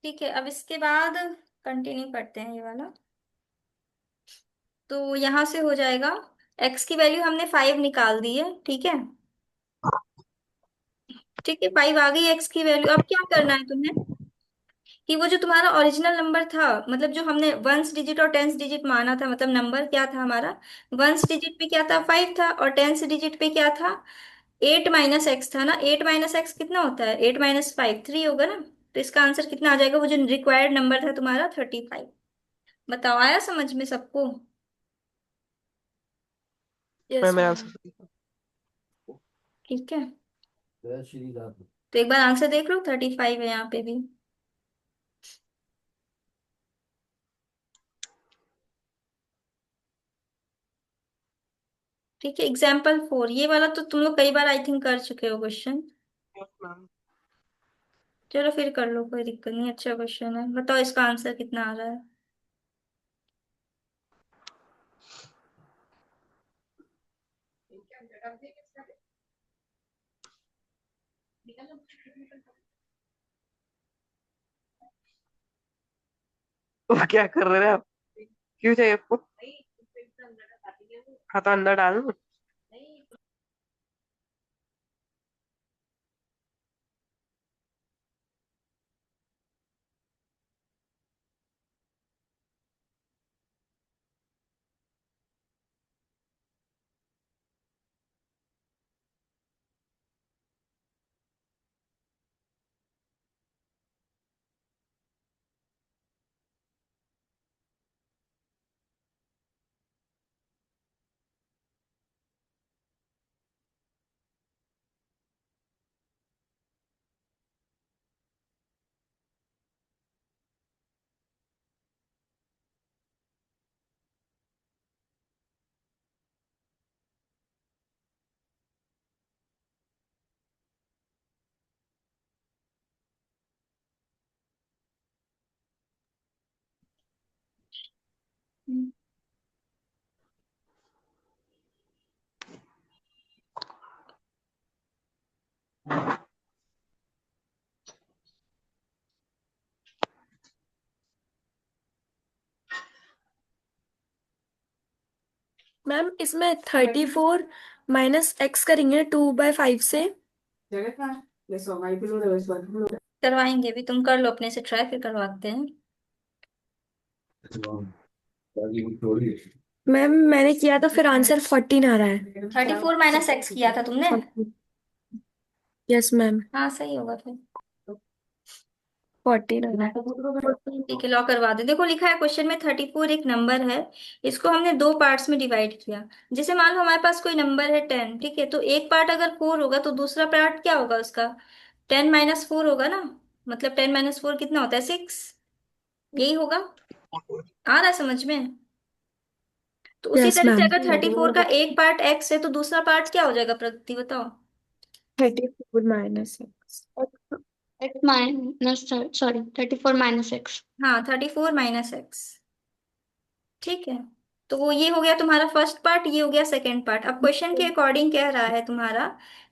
ठीक है, अब इसके बाद कंटिन्यू करते हैं ये वाला। तो यहाँ से हो जाएगा, एक्स की वैल्यू हमने 5 निकाल दी है, ठीक है। ठीक है, 5 आ गई एक्स की वैल्यू। अब क्या करना है तुम्हें कि वो जो तुम्हारा ओरिजिनल नंबर था, मतलब जो हमने वंस डिजिट और टेंस डिजिट माना था, मतलब नंबर क्या था हमारा, वंस डिजिट पे क्या था, 5 था, और टेंस डिजिट पे क्या था, 8 माइनस एक्स था ना। 8 माइनस एक्स कितना होता है, 8 माइनस 5 3 होगा ना। तो इसका आंसर कितना आ जाएगा, वो जो रिक्वायर्ड नंबर था तुम्हारा 35। बताओ, आया समझ में सबको? मैं यस मैं मैम। आंसर। ठीक है, तो एक बार आंसर देख लो, 35 है यहाँ पे भी। ठीक है, एग्जाम्पल 4, ये वाला तो तुम लोग कई बार आई थिंक कर चुके हो क्वेश्चन। चलो फिर कर लो, कोई दिक्कत नहीं, अच्छा क्वेश्चन है। बताओ इसका आंसर कितना आ रहा है। तो क्या कर रहे हैं आप? क्यों चाहिए आपको? हाँ तो अंदर डालो। मैम इसमें 34 माइनस एक्स करेंगे 2/5 से। करवाएंगे भी, तुम कर लो अपने से ट्राई, फिर करवाते हैं। मैम मैंने किया तो फिर आंसर 14 आ रहा है। 34 माइनस एक्स किया था तुमने। Yes ma'am. हाँ सही होगा फिर। 14 आ रहा है। ठीक है, लॉक करवा दे। देखो लिखा है क्वेश्चन में, 34 एक नंबर है, इसको हमने दो पार्ट्स में डिवाइड किया। जैसे मान लो हमारे पास कोई नंबर है 10, ठीक है, तो एक पार्ट अगर 4 होगा तो दूसरा पार्ट क्या होगा उसका, 10 माइनस 4 होगा ना। मतलब 10 माइनस 4 कितना होता है, 6। यही होगा। आ रहा है समझ में? तो उसी यस तरह से मैम। अगर 34 का एक पार्ट एक्स है तो दूसरा पार्ट क्या हो जाएगा, प्रगति बताओ। 34 minus x. X minus, sorry 34 minus x. हाँ, 34 माइनस एक्स। ठीक है, तो वो ये हो गया तुम्हारा फर्स्ट पार्ट, ये हो गया सेकंड पार्ट। अब क्वेश्चन के अकॉर्डिंग कह रहा है तुम्हारा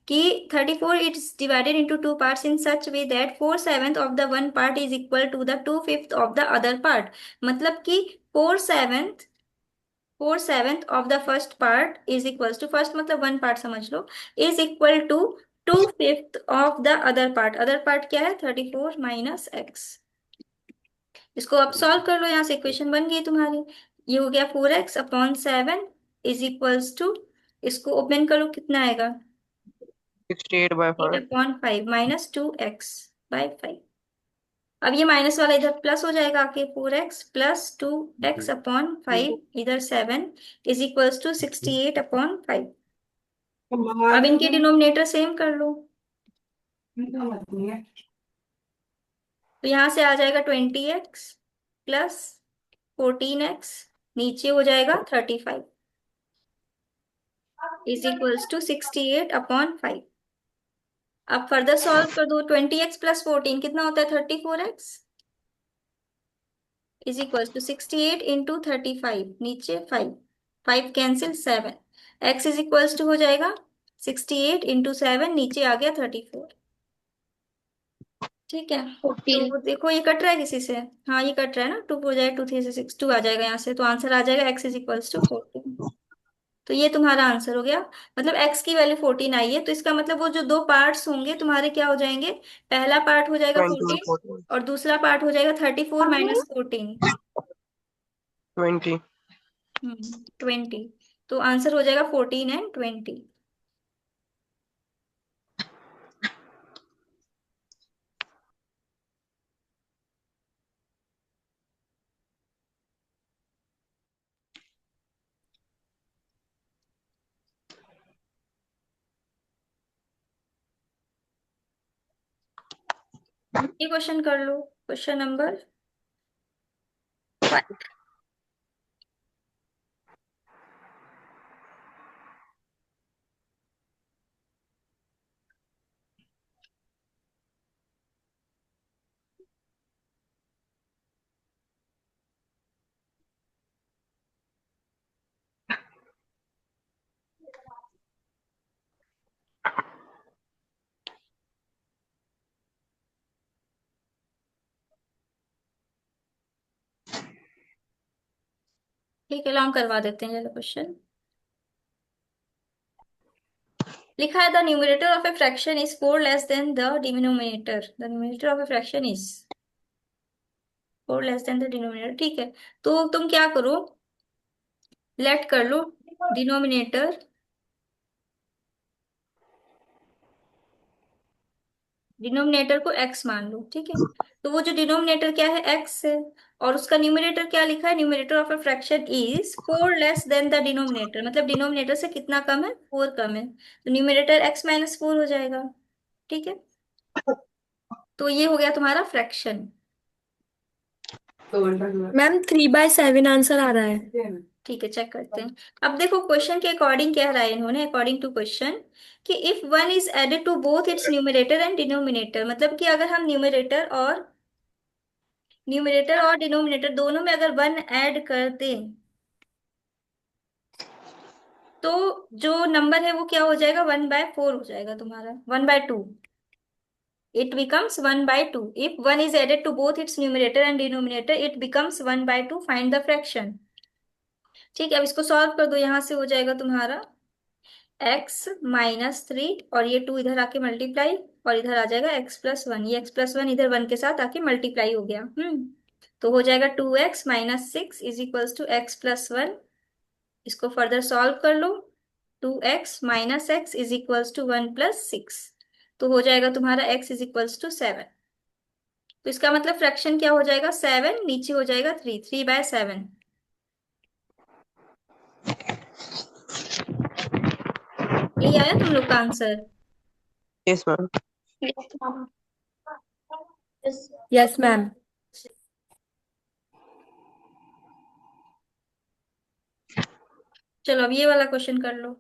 कि 34 it's divided into two parts in such way that 4/7 of the one part is equal to the 2/5 of the other part. मतलब कि 4/7 of the first part is equal to, first मतलब one part समझ लो, is equal to 2/5 of the other part. Other part क्या है, 34 minus x. इसको अब solve कर लो, यहाँ से इक्वेशन बन गई तुम्हारी। ये हो गया 4x/7 इज इक्वल्स टू, इसको ओपन करो कितना आएगा, 68/5। 8/5 -2x/5। अब ये माइनस वाला इधर प्लस हो जाएगा आके, 4x प्लस 2x/5 इधर 7 इज इक्वल्स टू 68/5। अब इनके डिनोमिनेटर सेम कर लो, तो यहाँ से आ जाएगा 20x प्लस 14x, नीचे हो जाएगा 35 इज इक्वल्स टू 68/5। अब फर्दर सॉल्व कर दो, 20x प्लस 14 कितना होता है, 34x is equals to 68 into 35, नीचे 5, 5 cancel 7, x is equals to हो जाएगा 68 इंटू 7, नीचे आ गया 34। ठीक है, 14। तो देखो ये कट रहा है किसी से, हाँ ये कट रहा है ना, 2 हो जाएगा, 2 3 से 6, 2 आ जाएगा यहाँ से, तो आंसर आ जाएगा x इज इक्वल्स टू 14। तो ये तुम्हारा आंसर हो गया, मतलब x की वैल्यू 14 आई है, तो इसका मतलब वो जो दो पार्ट्स होंगे तुम्हारे क्या हो जाएंगे, पहला पार्ट हो जाएगा 20 और 14 14। और दूसरा पार्ट हो जाएगा 34 माइनस 14। 20। 20। तो आंसर हो जाएगा 14 एंड 20। ये क्वेश्चन कर लो, क्वेश्चन नंबर 5। ठीक है, लॉन्ग करवा देते हैं चलो क्वेश्चन। लिखा है the numerator of a fraction is 4 less than the denominator, the numerator of a fraction is 4 less than the denominator. ठीक है, तो तुम क्या करो, लेट कर लो डिनोमिनेटर, डिनोमिनेटर को x मान लो, ठीक है। तो वो जो डिनोमिनेटर क्या है, x है, और उसका न्यूमरेटर क्या लिखा है, numerator of a fraction is 4 less than the denominator, मतलब डिनोमिनेटर से कितना कम है, 4 कम है, तो न्यूमरेटर x-4 हो जाएगा। ठीक है, तो ये हो गया तुम्हारा फ्रैक्शन। मैम 3/7 आंसर आ रहा है। ठीक है, चेक करते हैं। अब देखो क्वेश्चन के अकॉर्डिंग कह रहा है इन्होंने, अकॉर्डिंग टू क्वेश्चन, कि if one is added to both its numerator and denominator, मतलब कि अगर हम न्यूमरेटर और डिनोमिनेटर दोनों में अगर 1 ऐड कर दें, तो जो नंबर है वो क्या हो जाएगा, 1/4 हो जाएगा तुम्हारा, 1/2, it becomes 1/2। If one is added to both its numerator and denominator it becomes 1/2, find the fraction. ठीक है, अब इसको सॉल्व कर दो, यहां से हो जाएगा तुम्हारा x-3, और ये 2 इधर आके मल्टीप्लाई, और इधर आ जाएगा x+1, ये x+1 इधर 1 के साथ आके मल्टीप्लाई हो गया। तो हो जाएगा 2x-6 is equals to x+1। इसको फर्दर सॉल्व कर लो, 2x-x इज इक्वल्स टू 1+6, तो हो जाएगा तुम्हारा x इज इक्वल्स टू 7। तो इसका मतलब फ्रैक्शन क्या हो जाएगा, 7, नीचे हो जाएगा 3, 3/7। यही आया तुम लोग का answer. Yes ma'am. Yes, ma'am. Yes. Yes ma'am. चलो अब ये वाला क्वेश्चन कर लो।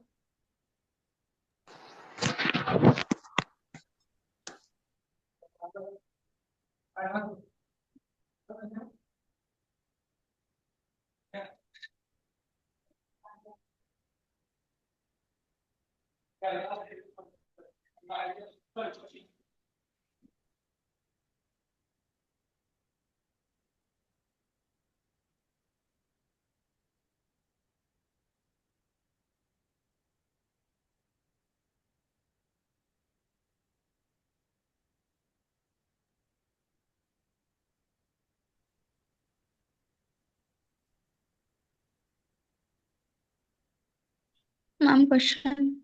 Ma'am question.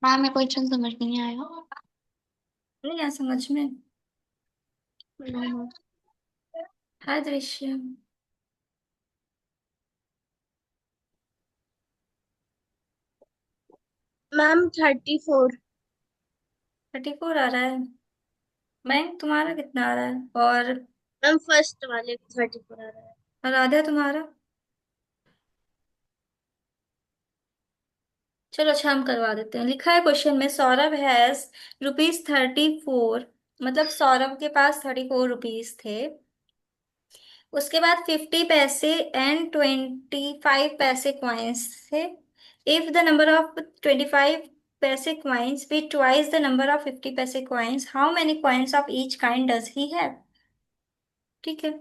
मैम ये क्वेश्चन समझ नहीं आया। नहीं आया समझ में? मैम है दृश्य। मैम 34। 34 आ रहा है। बैंक तुम्हारा कितना आ रहा है? और मैम फर्स्ट वाले 34 आ रहा है। राधा तुम्हारा? चलो अच्छा हम करवा देते हैं। लिखा है क्वेश्चन में, सौरभ हैज ₹34, मतलब सौरभ के पास 34 रुपीज थे। उसके बाद 50 पैसे एंड 25 पैसे कॉइन्स थे। इफ द नंबर ऑफ 25 पैसे coins be twice the number of 50 paise coins, how many coins of each kind does he have? ठीक है।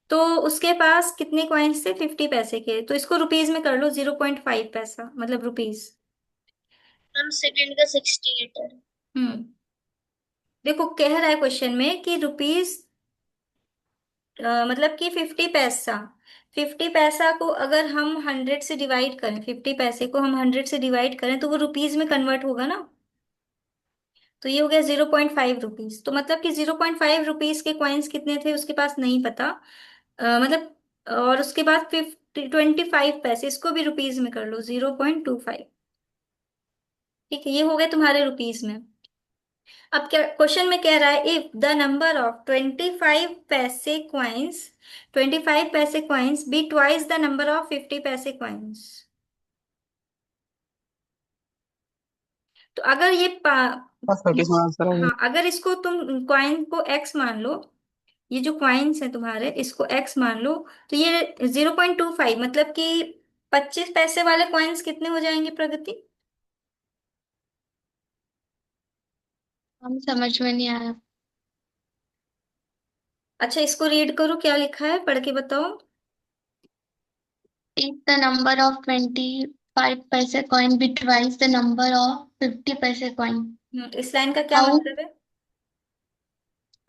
तो उसके पास कितने कॉइन्स थे? 50 पैसे के। तो इसको रुपीज में कर लो, 0.5 पैसा मतलब रुपीज। मैम सेकंड का 68 है। हम्म। देखो कह रहा है क्वेश्चन में कि रुपीज, मतलब कि 50 पैसा, 50 पैसा को अगर हम 100 से डिवाइड करें, 50 पैसे को हम 100 से डिवाइड करें तो वो रुपीज में कन्वर्ट होगा ना। तो ये हो गया 0.5 रुपीज। तो मतलब कि 0.5 रुपीज के कॉइन्स कितने थे उसके पास नहीं पता। मतलब और उसके बाद 25 पैसे, इसको भी रुपीज में कर लो, 0.25। ठीक है, ये हो गए तुम्हारे रुपीज में। अब क्या क्वेश्चन में कह रहा है, इफ द नंबर ऑफ 25 पैसे coins be twice the number of 50 paise coins. तो अगर बस 34 आंसर है। हाँ, अगर इसको तुम कॉइन को एक्स मान लो, ये जो कॉइन्स है तुम्हारे इसको एक्स मान लो, तो ये 0.25 मतलब कि 25 पैसे वाले कॉइन्स कितने हो जाएंगे प्रगति? हम समझ में नहीं आया। अच्छा इसको रीड करो, क्या लिखा है पढ़ के बताओ। If the number of 25 paise coin be twice the number of 50 paise coin, इस लाइन का क्या how, मतलब है?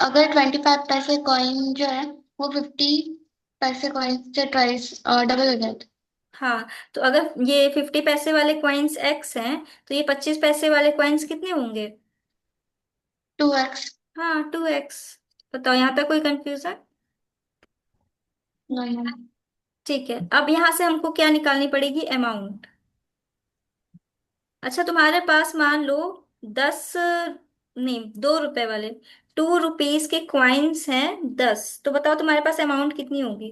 अगर 25 पैसे कॉइन जो है वो 50 पैसे कॉइन से ट्वाइस डबल हो जाए हाँ, तो अगर ये 50 पैसे वाले कॉइन्स एक्स हैं, तो ये 25 पैसे वाले कॉइन्स कितने होंगे? 2x। हाँ 2x। बताओ यहाँ तक कोई कंफ्यूजन? नहीं। ठीक है, अब यहाँ से हमको क्या निकालनी पड़ेगी? अमाउंट। अच्छा तुम्हारे पास मान लो 10, नहीं 2 रुपए वाले, 2 रुपीज के कॉइन्स हैं 10, तो बताओ तुम्हारे पास अमाउंट कितनी होगी?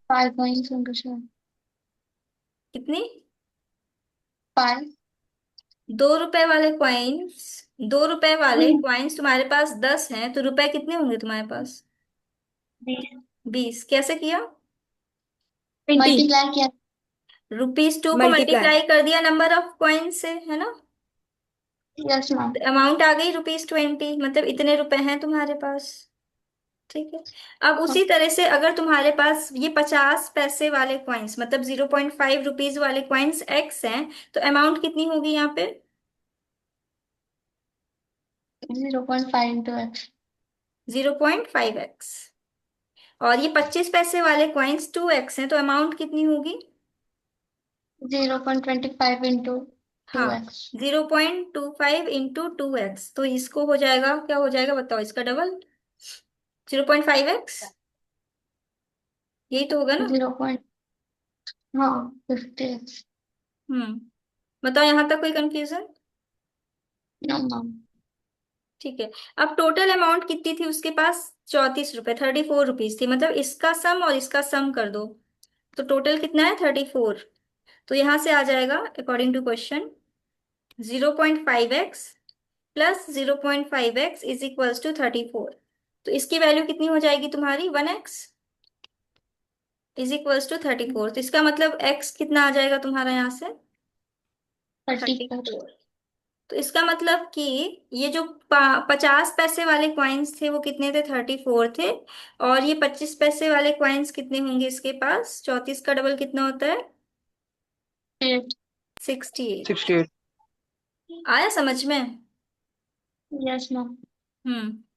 5 कॉइन्स होंगे शायद। कितनी? 5। 2 रुपए वाले कॉइन्स, 2 रुपए वाले कॉइन्स तुम्हारे पास 10 हैं, तो रुपए कितने होंगे तुम्हारे पास? 20। कैसे किया? 20। मल्टीप्लाई किया। ₹2 को मल्टीप्लाई। मल्टीप्लाई कर दिया नंबर ऑफ कॉइन्स से, है ना? Yes ma'am. अमाउंट आ गई ₹20, मतलब इतने रुपए हैं तुम्हारे पास। ठीक है। अब उसी तरह से अगर तुम्हारे पास ये 50 पैसे वाले कॉइन्स, मतलब 0.5 रुपीज वाले कॉइन्स एक्स हैं, तो अमाउंट कितनी होगी यहाँ पे? 0.5 इंटू एक्स। 0.5x। और ये 25 पैसे वाले कॉइन्स 2x हैं, तो अमाउंट कितनी होगी? 0.25 इंटू टू हाँ, एक्स 0.25 इंटू 2x, तो इसको हो जाएगा, क्या हो जाएगा बताओ, इसका डबल, 0.5x। यही तो होगा ना? 0. हाँ 50x। हम्म। बताओ यहाँ तक कोई कंफ्यूजन? No ma'am. ठीक है। अब टोटल अमाउंट कितनी थी उसके पास? 34 रुपए, 34 रुपीज थी, मतलब इसका सम और इसका सम कर दो, तो टोटल कितना है? 34। तो यहां से आ जाएगा according to question, 0.5x plus 0.5x is equals to 34। तो इसकी वैल्यू कितनी हो जाएगी तुम्हारी? 1x। Is equals to 34। तो इसका मतलब एक्स कितना आ जाएगा तुम्हारा यहाँ से? 34। 34। तो इसका मतलब कि ये जो 50 पैसे वाले कॉइन्स थे वो कितने थे? 34 थे। और ये 25 पैसे वाले कॉइन्स कितने होंगे इसके पास? 34 का डबल कितना होता है? 8। 68। 68। आया समझ में? Yes ma'am.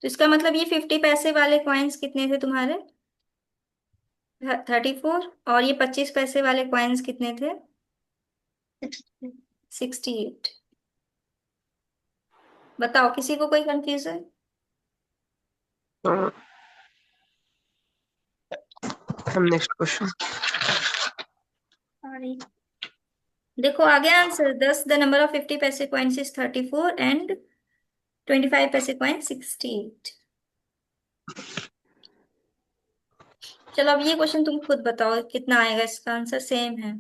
तो इसका मतलब ये 50 पैसे वाले कॉइन्स कितने थे तुम्हारे? 34। और ये 25 पैसे वाले कॉइन्स कितने थे? 68। बताओ, किसी को कोई कंफ्यूजन? हाँ, हम नेक्स्ट क्वेश्चन। देखो आगे answer, 10 the number of 50 paise coins is 34 and 25 पैसे कॉइन 68। चलो अब ये क्वेश्चन तुम खुद बताओ कितना आएगा, इसका आंसर सेम है।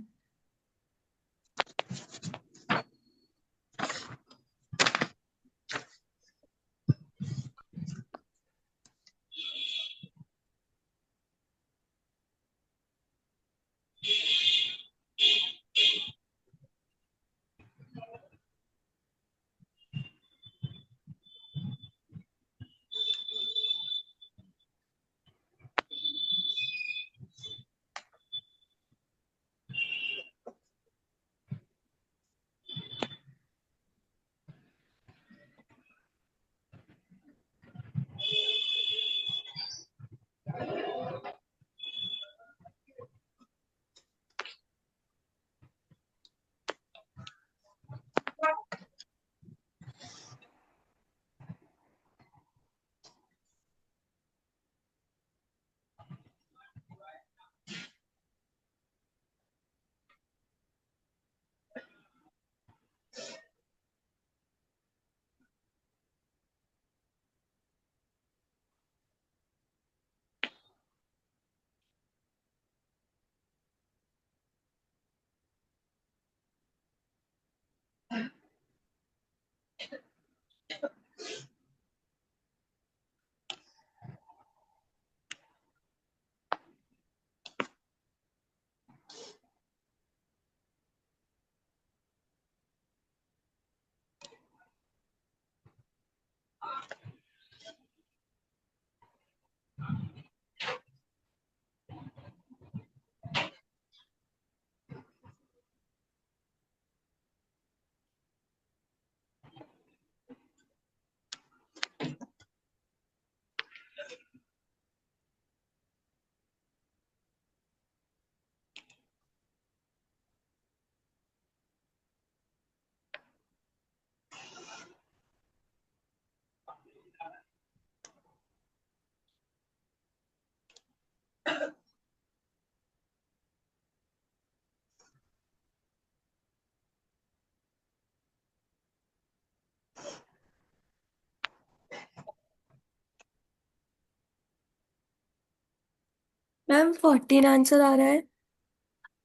मैम 14 आंसर आ रहा है।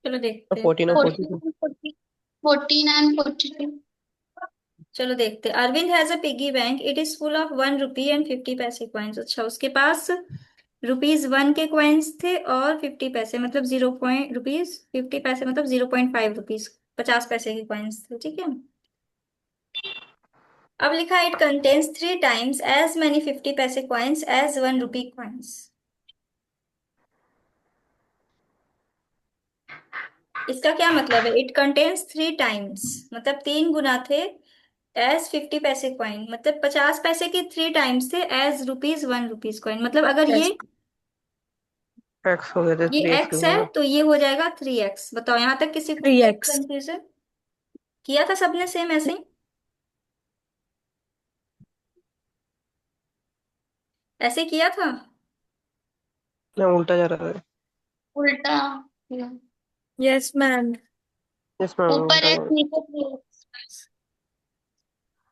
चलो देखते हैं। 14 और 42। 14 and 42। चलो देखते हैं। Arvind has a piggy bank, it is full of 1 rupee and 50 paise coins. अच्छा, उसके पास ₹1 के कॉइन्स थे और 50 पैसे मतलब 0 रुपीज 50 पैसे मतलब 0.5 रुपीज, 50 पैसे के कॉइन्स थे, ठीक है। अब लिखा है, it contains 3 times as many 50 paise coins as 1 rupee coins. इसका क्या मतलब है? इट कंटेन्स 3 टाइम्स मतलब 3 गुना थे, एज 50 पैसे कॉइन मतलब 50 पैसे के 3 टाइम्स थे, एज ₹1 कॉइन मतलब अगर यस। एक्स हो गए थे, ये 3x एक्स है लगेगा। तो ये हो जाएगा 3x। बताओ यहाँ तक किसी को 3x। कंफ्यूजन? किया था सबने सेम ऐसे ही? ऐसे किया था? ना उल्टा जा रहा है। उल्टा। Yes ma'am. यस मैम, ऊपर उल्टा जा x रहा नीचे 3x।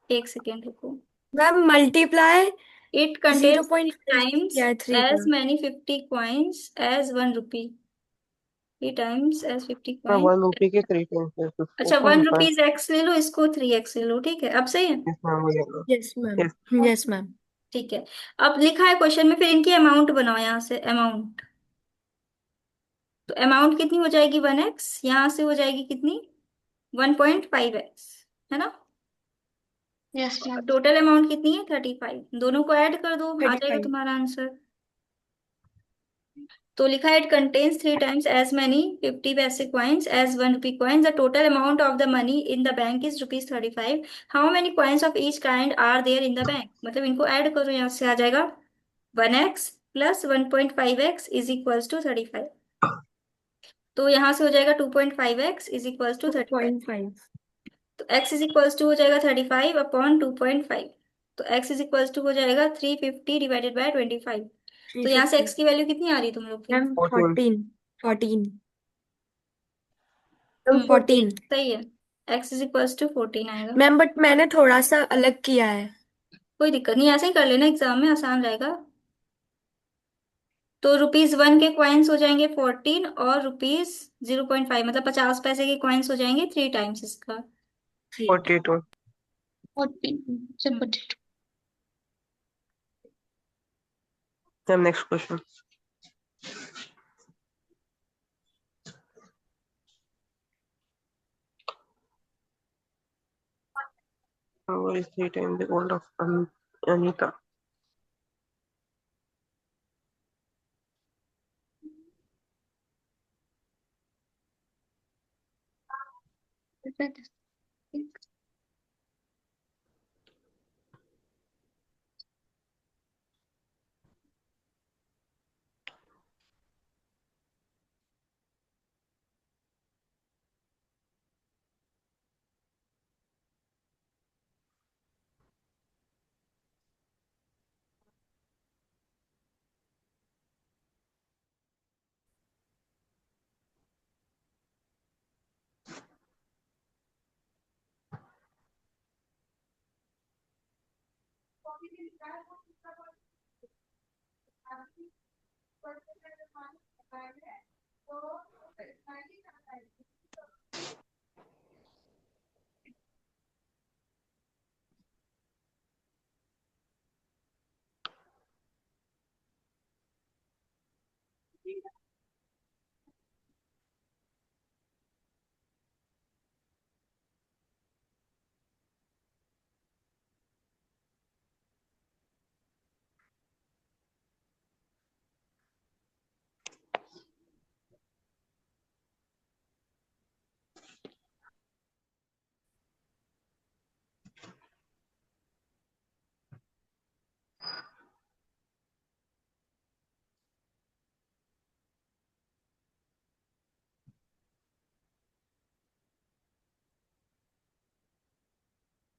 एक सेकेंड रुको। Ma'am multiply it zero contains point times किया है 3 एज का। मैनी 50 कॉइन्स एज 1 रुपी। 3 टाइम्स एज 50 है। कॉइन्स। 1 रुपी के 3 टाइम्स, अच्छा, 1 रुपीज एक्स ले लो, इसको 3x ले लो, ठीक है, अब सही है। यस मैम हो जाएगा। Yes ma'am. Yes. Yes ma'am. ठीक है। अब लिखा है क्वेश्चन में, फिर इनकी अमाउंट बनाओ यहाँ से, अमाउंट। तो अमाउंट कितनी हो जाएगी 1x, यहाँ से हो जाएगी कितनी 1.5x, है ना। Yes ma'am. टोटल अमाउंट कितनी है 35, दोनों को ऐड कर दो आ जाएगा 35। तुम्हारा आंसर। तो लिखा है it contains 3 times as many 50 पैसे coins as 1 rupee coin. The total amount of the money in the bank is ₹35. How many coins of each kind are there in the bank? मतलब इनको add करो, यहाँ से आ जाएगा 1x plus 1.5x is equals to 35। तो यहाँ से हो जाएगा 2.5x इज इक्वल्स टू 35। 2.5। तो x इज इक्वल्स टू हो जाएगा 35/2.5। तो x इज इक्वल्स टू हो जाएगा 350 डिवाइडेड बाय 25। तो यहाँ से 350। x की वैल्यू कितनी आ रही है तुम लोग की। मैम 14। 14। 14। मैम 14। 14। सही है, x इज इक्वल्स टू 14 आएगा। मैम बट मैंने थोड़ा सा अलग किया है। कोई दिक्कत नहीं, ऐसे ही कर लेना, एग्जाम में आसान रहेगा। तो ₹1 के कॉइन्स हो जाएंगे 14 और ₹0.5 मतलब 50 पैसे के कॉइन्स हो जाएंगे 3 times इसका। 42। 14 से 42। Ma'am next question. What is 3 times the gold of Anita?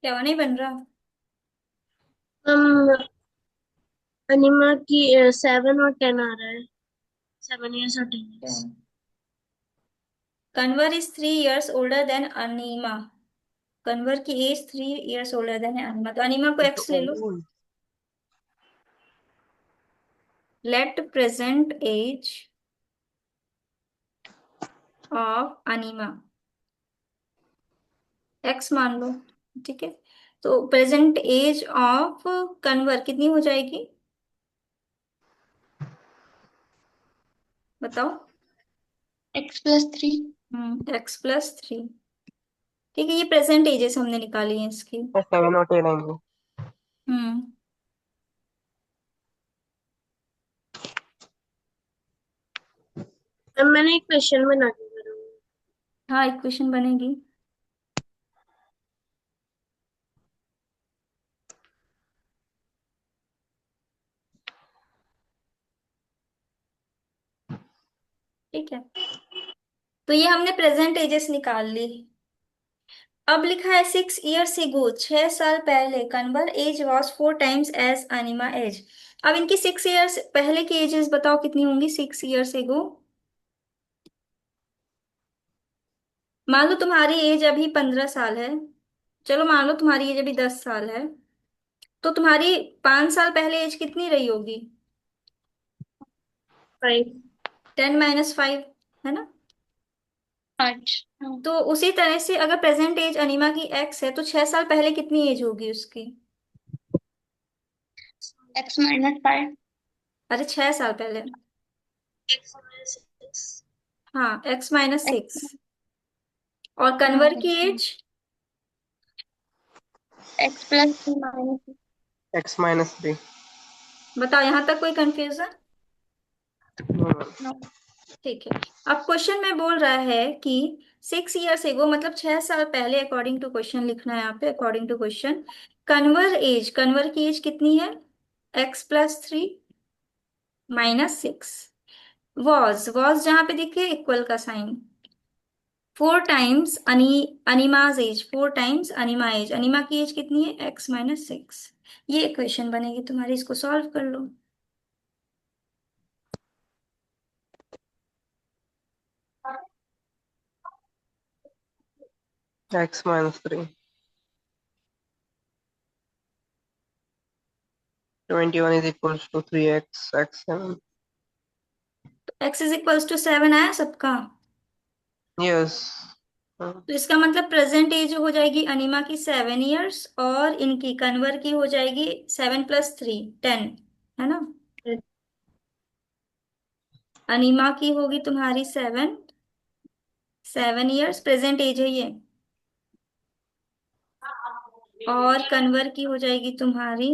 क्या नहीं बन रहा। मैम अनिमा की 7 और 10 आ रहा है, 7 years और 10 years। Kanwar is 3 years older than Anima. Kanwar की age 3 years older than Anima, तो अनीमा को x ले लो। Let present age of Anima x मान लो, ठीक है। तो प्रेजेंट एज ऑफ कन्वर कितनी हो जाएगी बताओ। x+3। x+3, ठीक है। ये प्रेजेंट एजेस हमने निकाली है इसकी। 7 और 10 आएंगे। हम्म मैम मैंने एक क्वेश्चन बना के करूँगी। हाँ, इक्वेशन बनेगी। ठीक है, तो ये हमने प्रेजेंट एजेस निकाल ली। अब लिखा है 6 years ago, 6 साल पहले Kanwar age was 4 times as Anima age. अब इनकी 6 years पहले की एजेस बताओ कितनी होंगी 6 years ago। मान लो तुम्हारी एज अभी 15 साल है, चलो मान लो तुम्हारी एज अभी 10 साल है, तो तुम्हारी 5 साल पहले एज कितनी रही होगी। 5। 10 - 5, है ना। 5। तो उसी तरह से अगर प्रेजेंट एज अनिमा की x है तो 6 साल पहले कितनी एज होगी उसकी। x-5। अरे 6 साल पहले। x -6। हाँ, x-6। और कन्वर की एज x+3 - x-3। बताओ, यहाँ तक कोई कंफ्यूजन? no। ठीक है। अब क्वेश्चन में बोल रहा है कि 6 years एगो, मतलब 6 साल पहले, अकॉर्डिंग टू क्वेश्चन लिखना है यहाँ पे, अकॉर्डिंग टू क्वेश्चन। कन्वर की एज कितनी है? x+3 -6। वॉज जहां पे दिखे इक्वल का साइन, 4 टाइम्स अनिमाज एज, 4 टाइम्स अनिमा एज। अनिमा की एज कितनी है? x-6। ये इक्वेशन बनेगी तुम्हारी, इसको सॉल्व कर लो। x-3 21 is equals to 3x x7। x=7 आया सबका। यस। तो इसका मतलब प्रेजेंट एज हो जाएगी अनिमा की 7 years, और इनकी कन्वर की हो जाएगी 7 + 3 10, है ना? अनिमा की होगी तुम्हारी 7 7 years, प्रेजेंट एज है ये। और कन्वर की हो जाएगी तुम्हारी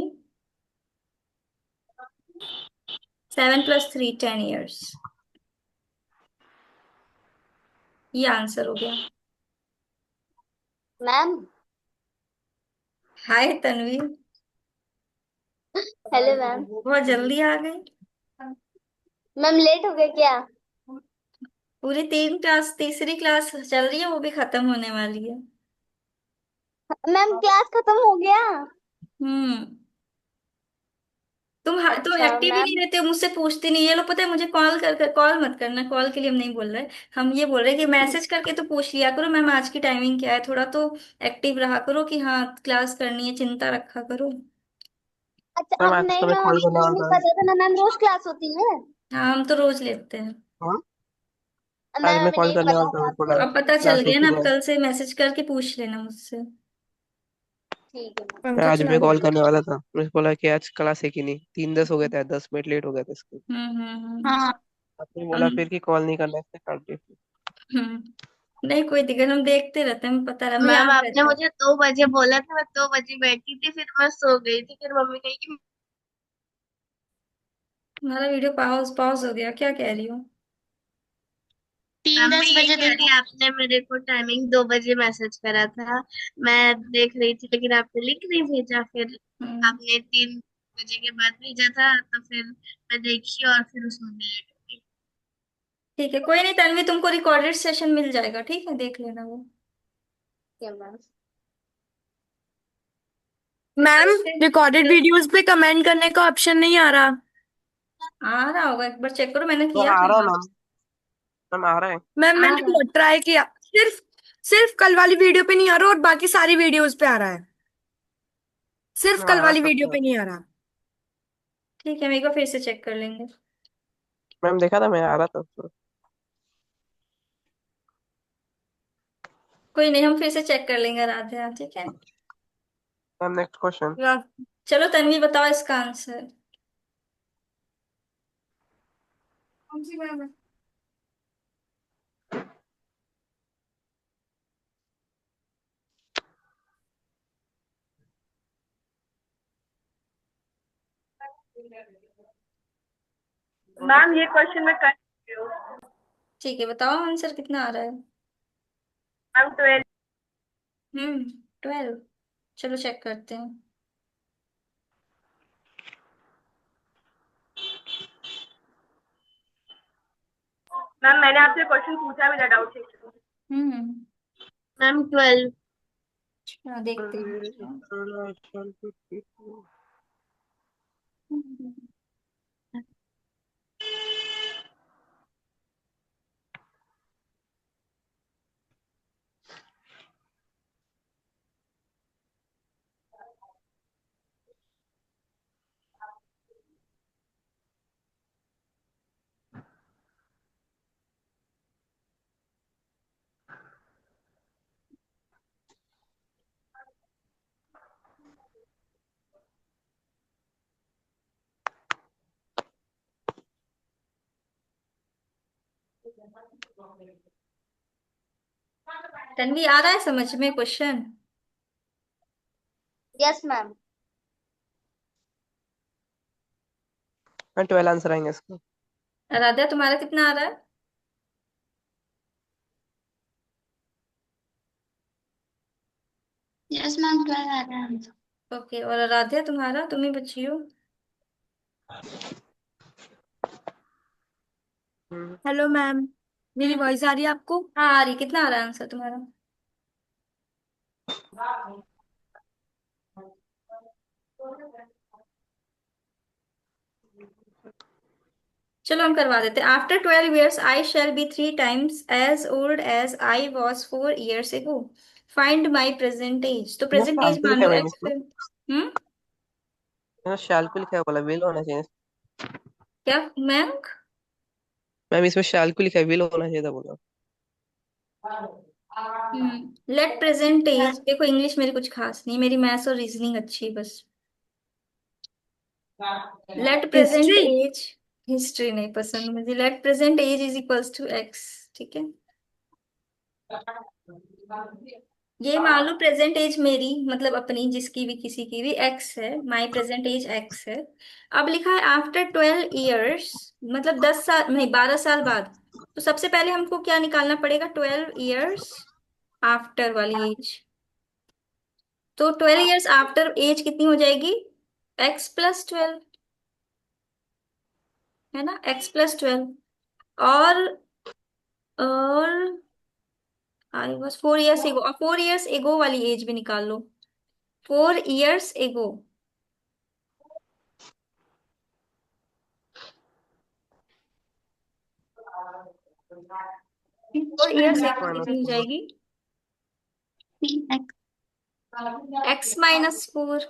7 + 3 10 years। ये आंसर हो गया। मैम। हाय तन्वी, हेलो मैम। बहुत जल्दी आ गई। मैम लेट हो गया क्या? पूरी 3 क्लास, तीसरी क्लास चल रही है, वो भी खत्म होने वाली है। मैम क्लास खत्म हो गया? हम्म। तुम अच्छा एक्टिव ही नहीं मैम। रहते हो, मुझसे पूछती नहीं। ये लोग पता है मुझे कॉल कर कर, कॉल मत करना, कॉल के लिए हम नहीं बोल रहे। हम ये बोल रहे हैं कि मैसेज करके तो पूछ लिया करो, मैम आज की टाइमिंग क्या है, थोड़ा तो एक्टिव रहा करो कि हाँ क्लास करनी है, चिंता रखा करो। अच्छा मैम अब आज नहीं तो मैं मैम, कॉल अभी करने मुझे वाला नहीं था। पता था ना मैम, रोज क्लास होती है। हाँ, हम तो रोज लेते हैं। हाँ? आज मैम मैं अभी कॉल नहीं करने पता वाला था, था मेरे को लगा अब पता चल क्लास है गया कि ना, अब नहीं। कल से मैसेज करके पूछ लेना मुझसे। ठीक है मैम। मैं पंखा आज चला भी दो। कॉल करने वाला था, मुझे बोला कि आज क्लास है कि नहीं। 3:10 हो गए थे, 10 मिनट लेट हो गया था इसके। हाँ। आपने हम बोला फिर कि कॉल नहीं करना है, इसने काट दिया। नहीं, कोई दिक्कत, हम देखते रहते हैं, हमें पता रहा, हमें मैम याद आपने रहता है। मुझे 2 बजे बोला था, मैं 2 बजे बैठी थी, फिर मैं सो गई थी, फिर मम्मी कही कि तुम्हारा वीडियो पॉज पॉज हो गया, क्या कह रही हो? तीन मैम मैं दस यही बजे कह रही, देखो। आपने मेरे को टाइमिंग 2 बजे मैसेज करा था। मैं देख रही थी, लेकिन आपने लिंक नहीं भेजा, फिर हम्म। आपने 3 बजे के बाद भेजा था, तो फिर मैं देखी और फिर उसमें लेट हो गई। ठीक है, कोई नहीं तन्वी, तुमको रिकॉर्डेड सेशन मिल जाएगा, ठीक है, देख लेना वो। क्या मैम? मैम, रिकॉर्डेड वीडियोस पे कमेंट करने का ऑप्शन नहीं आ रहा। आ रहा होगा, एक बार चेक करो, मैंने मैम किया आ था रहा है वहाँ। मैम। मैम आ रहा है। मैम आ मैंने रहा है। बहुत ट्राई किया, सिर्फ सिर्फ कल वाली वीडियो पे नहीं आ रहा और बाकी सारी वीडियोस पे आ रहा है। सिर्फ मैं कल आ रहा वाली सब वीडियो पे। पे नहीं आ रहा। ठीक है, मेरे को फिर से चेक कर लेंगे। मैम देखा था, मैं आ रहा था। कोई नहीं, हम फिर से चेक कर लेंगे राधे, ठीक है। Ma'am next question. वाह। चलो तन्वी, बताओ इसका आंसर। कौन सी मैम है? मैम ये क्वेश्चन मैं कर चुकी हूँ। ठीक है, बताओ आंसर कितना आ रहा है। मैम 12। 12। चलो चेक करते हैं। मैम मैंने आपसे क्वेश्चन पूछा भी था, डाउट चेक। हम्म। मैम 12। हाँ, देखते हैं। तन्वी आ रहा है समझ में क्वेश्चन? Yes ma'am. हाँ 12 आंसर आएंगे इसको। राधा तुम्हारा कितना आ रहा है? यस मैम 12 आ रहा है। ओके, और आराध्या तुम्हारा, तुम ही बची हो। हम्म, हेलो मैम, मेरी हम्म। वॉइस आ रही है आपको? हाँ आ रही, कितना आ रहा है आंसर तुम्हारा? चलो हम करवा देते हैं। After 12 years I shall be 3 times as old as I was 4 years ago. Find my present age. तो यहाँ प्रेजेंट शाल एज क्यों मान लिखा लो है मैम एक्स इसमें? पे। हम्म। यहाँ शाल क्यों लिखा है बोला, विल होना चाहिए। क्या मैंक? मैम इसमें शाल क्यों लिखा है, विल होना चाहिए था बोला। लेट प्रेजेंट एज, देखो इंग्लिश मेरी कुछ खास नहीं, मेरी मैथ्स और रीजनिंग अच्छी है बस। Let present history. Age. History नहीं पसंद मुझे। Let present age is equals to X. ठीक है, ये मान लो प्रेजेंट एज मेरी, मतलब अपनी, जिसकी भी किसी की भी एक्स है, माई प्रेजेंट एज एक्स है। अब लिखा है आफ्टर 12 years, मतलब 10 साल नहीं, 12 साल बाद। तो सबसे पहले हमको क्या निकालना पड़ेगा? 12 years आफ्टर वाली एज। तो 12 years आफ्टर एज कितनी हो जाएगी? x+12, है ना, x+12। और और आई वॉज 4 years एगो, और 4 years एगो वाली एज भी निकाल लो। 4 years एगो। 4 years एगो माइनस कितनी हो 4। जाएगी? 3x। x-4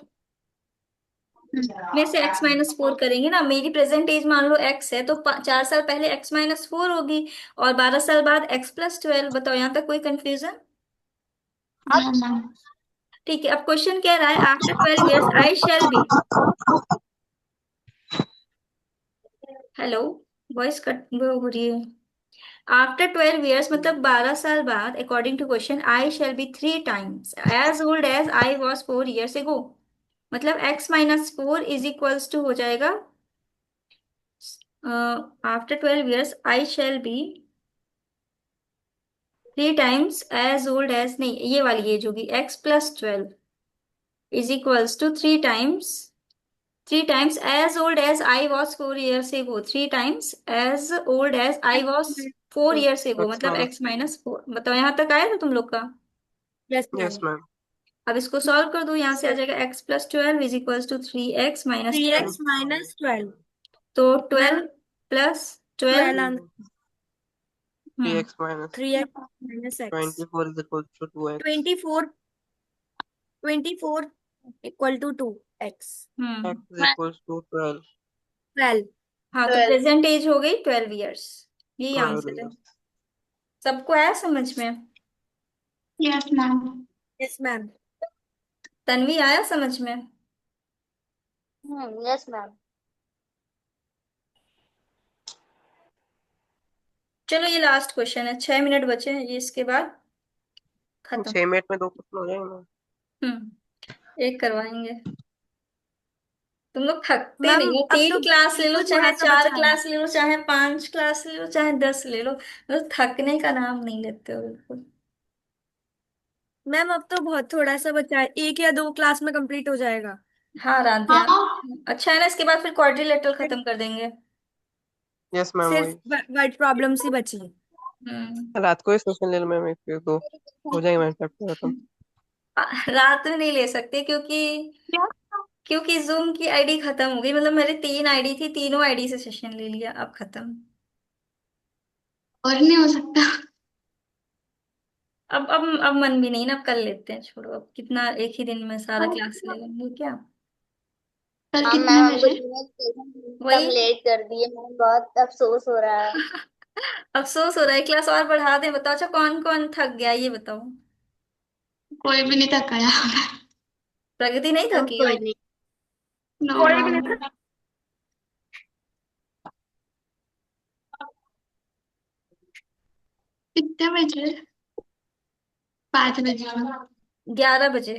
में से x-4 करेंगे ना। मेरी प्रेजेंट एज मान लो x है, तो 4 साल पहले x-4 होगी, और 12 साल बाद x+12। बताओ, यहाँ तक कोई कंफ्यूजन? हाँ मैम। ठीक है, अब क्वेश्चन कह रहा है after 12 years I shall B. Hello, voice cut वो हो रही है। आफ्टर 12 years मतलब 12 साल बाद, according to question, I shall be 3 times as old as I was 4 years एगो। मतलब x-4 इज इक्वल्स टू हो जाएगा, after 12 years I shall be 3 times as old as, नहीं ये वाली एज होगी, x+12 is equals to 3 times as old as I was 4 years ago. 3 times as old as I was 4 years ago, X मतलब minus. x-4। बताओ यहाँ तक आया था तुम लोग का? Yes yes ma'am. मैम। अब इसको सॉल्व कर दो, यहाँ से आ जाएगा x+12 is equals to 3x-12। 3x-12। तो ma'am 12 + 12। 12 answer. 3x minus 3x - x। 24 is equal to 2x। 24। 24 equal to 2x। Hmm. x is equal to 12। 12। हाँ, तो 12। प्रेजेंट एज हो गई 12 years। यही 12 आंसर है। years। सबको आया समझ में? Yes ma'am. Yes ma'am. Tanvi आया समझ में? Yes ma'am. चलो ये लास्ट क्वेश्चन है, 6 मिनट बचे हैं ये, इसके बाद खत्म। 6 मिनट में 2 क्वेश्चन हो जाएंगे मैम। एक करवाएंगे। तुम लोग थकते मैम नहीं हो। अब 3 क्लास ले अब लो, तो चाहे थोड़ा सा चार बचा है। क्लास ले लो, चाहे 5 क्लास ले लो, चाहे 10 ले लो, मतलब थकने का नाम नहीं लेते हो बिल्कुल। मैम अब तो बहुत थोड़ा सा बचा है, 1 या 2 क्लास में कंप्लीट हो जाएगा। हाँ राध्या, हाँ अच्छा है ना, इसके बाद फिर क्वाड्रिलेटरल खत्म कर देंगे। यस मैम वही। सिर्फ वर्ड प्रॉब्लम्स ही बची है। हम्म। रात को ही सेशन ले लो मैम, एक फिर 2 हो जाएंगे मैम चैप्टर खत्म। रात में नहीं ले सकते, क्योंकि क्योंकि जूम की आईडी खत्म हो गई। मतलब मेरे 3 आईडी थी, तीनों आईडी से सेशन ले लिया, अब खत्म। और नहीं हो सकता। अब मन भी नहीं ना, अब कर लेते हैं, छोड़ो, अब कितना एक ही दिन में सारा क्लास ले लेंगे क्या? कल हाँ कितने मैम, हमको बजे? जूनियर स्टेशन वही। एकदम लेट कर दिए मैम, बहुत अफसोस हो रहा है। अफसोस हो रहा है, क्लास और बढ़ा दें? बताओ, अच्छा कौन कौन थक गया ये बताओ। कोई भी नहीं थका यार। प्रगति नहीं तो थकी? कोई नहीं। नो कोई भी नहीं मैम। था। कितने बजे? 5 बजे। 11 बजे।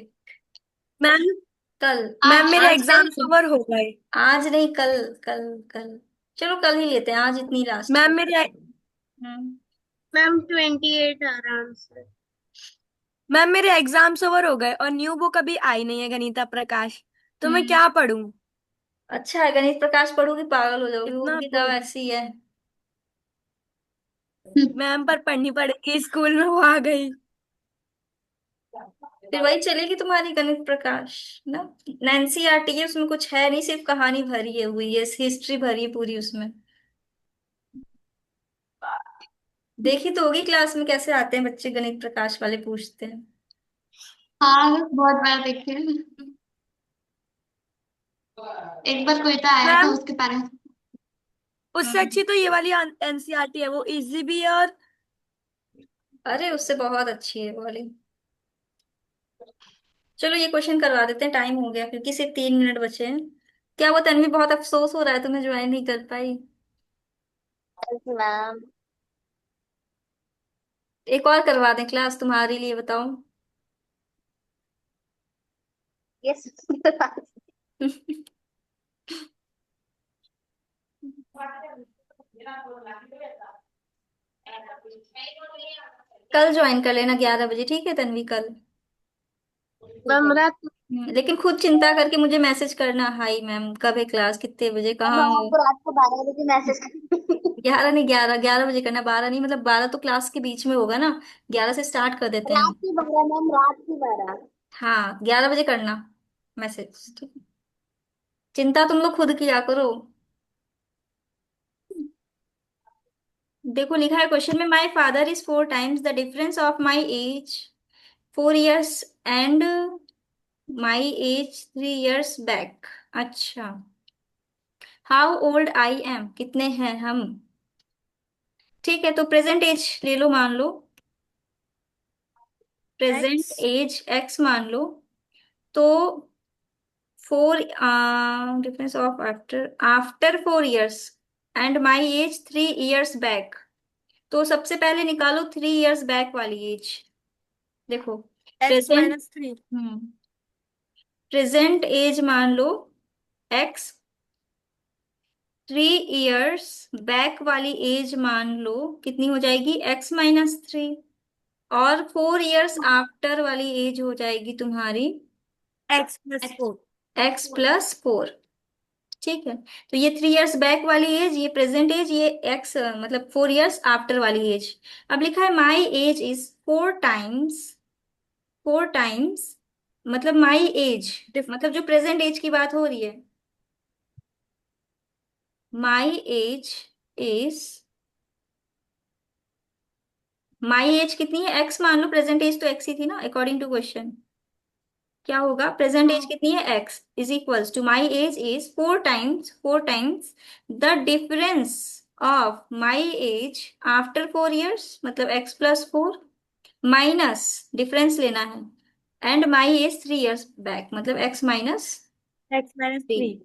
मैम कल। मैम मेरे आज एग्जाम्स नहीं, ओवर हो गए। आज नहीं, कल। कल। कल। चलो कल ही लेते हैं, आज इतनी लास्ट मैम है। मेरे हम्म। मैम 28 आ रहा आंसर। मैम मेरे एग्जाम्स ओवर हो गए और न्यू बुक अभी आई नहीं है, गणिता प्रकाश। तो मैं हम्म। क्या पढूं? अच्छा है, गणित प्रकाश पढ़ोगी पागल हो जाओगी, वो इतना भी तो बोर। ऐसी है। मैम पर पढ़नी पड़ेगी, स्कूल में वो आ गई। फिर वही चलेगी तुम्हारी गणित प्रकाश ना। एनसीईआरटी है, उसमें कुछ है नहीं, सिर्फ कहानी भरी है हुई है, हिस्ट्री भरी है पूरी उसमें। देखी तो होगी क्लास में कैसे आते हैं बच्चे, गणित प्रकाश वाले पूछते हैं। हाँ, बहुत बार देखे। एक बार कोई तो आया था, मैम उसके पेरेंट्स। उससे अच्छी तो ये वाली एनसीईआरटी है, वो इजी भी है और अरे उससे बहुत अच्छी है वो वाली। चलो ये क्वेश्चन करवा देते हैं, टाइम हो गया क्योंकि सिर्फ 3 मिनट बचे हैं। क्या वो तन्वी, बहुत अफसोस हो रहा है तुम्हें ज्वाइन नहीं कर पाई? मैम एक और करवा दें क्लास तुम्हारे लिए, बताओ। यस। कल ज्वाइन कर लेना 11 बजे, ठीक है तन्वी, कल। मैम रात। लेकिन खुद चिंता करके मुझे मैसेज करना, हाय मैम कब है क्लास, कितने बजे, कहाँ मैम हो। आपको रात को 12 बजे मैसेज कर। 11 नहीं, 11 11 बजे करना, 12 नहीं, मतलब 12 तो क्लास के बीच में होगा ना। 11 से स्टार्ट कर देते हैं रात हम। की 12 मैम, रात की 12। हाँ 11 बजे करना मैसेज, ठीक है। चिंता तुम लोग खुद किया करो। देखो लिखा है क्वेश्चन में, my father is 4 times the difference of my as 4 years and my age 3 years back. अच्छा। हाउ ओल्ड आई एम, कितने हैं हम। ठीक है, तो प्रेजेंट एज ले लो, मान लो। Present X. एज एक्स मान लो। तो 4, difference of after after 4 years and my age 3 years back. तो सबसे पहले निकालो 3 years बैक वाली एज। देखो X present. Minus three. Hmm. Present age मान लो एक्स, 3 years बैक वाली एज मान लो कितनी हो जाएगी, x-3। और 4 years आफ्टर वाली एज हो जाएगी तुम्हारी एक्स प्लस फोर। x+4। ठीक है, तो ये 3 years बैक वाली एज, ये प्रेजेंट एज, ये x मतलब 4 years आफ्टर वाली एज। अब लिखा है माई एज इज 4 टाइम्स, 4 टाइम्स, मतलब माई एज, मतलब जो प्रेजेंट एज की बात हो रही है, माई एज इज, माई एज कितनी है, एक्स मान लो, प्रेजेंट एज तो एक्स ही थी ना अकॉर्डिंग टू क्वेश्चन। क्या होगा, प्रेजेंट एज हाँ। कितनी है, X is equals to my age is 4 times, 4 times the difference of my age after 4 years, मतलब x+4, माइनस, डिफरेंस लेना है, and my age 3 years back, मतलब एक्स माइनस x-3। थ्री।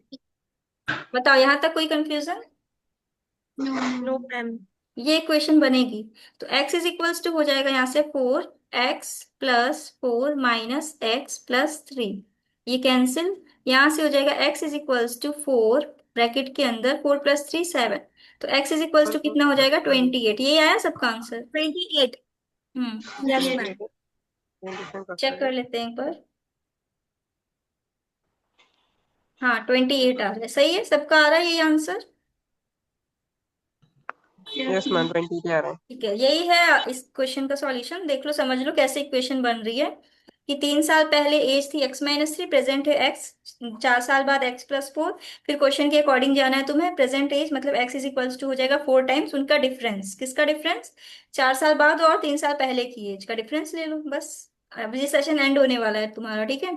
बताओ यहाँ तक कोई confusion. No, no no. Ma'am. ये equation बनेगी। तो x इज इक्वल्स टू हो जाएगा यहाँ से 4x+4 - x+3। ये कैंसिल, यहाँ से हो जाएगा x is equals to 4, bracket के अंदर 4+3 7। तो x इज इक्वल्स टू कितना हो जाएगा, 28। यही आया सबका आंसर। 28। Yes ma'am. चेक कर लेते हैं एक बार। हाँ 28 आ रहा है, सही है, सबका आ रहा है ये आंसर। यस मैम, 20 पे आ रहा है। ठीक है, यही है इस क्वेश्चन का सॉल्यूशन। देख लो, समझ लो कैसे इक्वेशन बन रही है। कि 3 साल पहले एज थी x-3, प्रेजेंट है x, 4 साल बाद x+4। फिर क्वेश्चन के अकॉर्डिंग जाना है तुम्हें, प्रेजेंट एज मतलब x इज इक्वल्स टू हो जाएगा 4 टाइम्स उनका डिफरेंस, किसका डिफरेंस, 4 साल बाद और 3 साल पहले की एज का डिफरेंस ले लो बस। अब ये सेशन एंड होने वाला है तुम्हारा, ठीक है।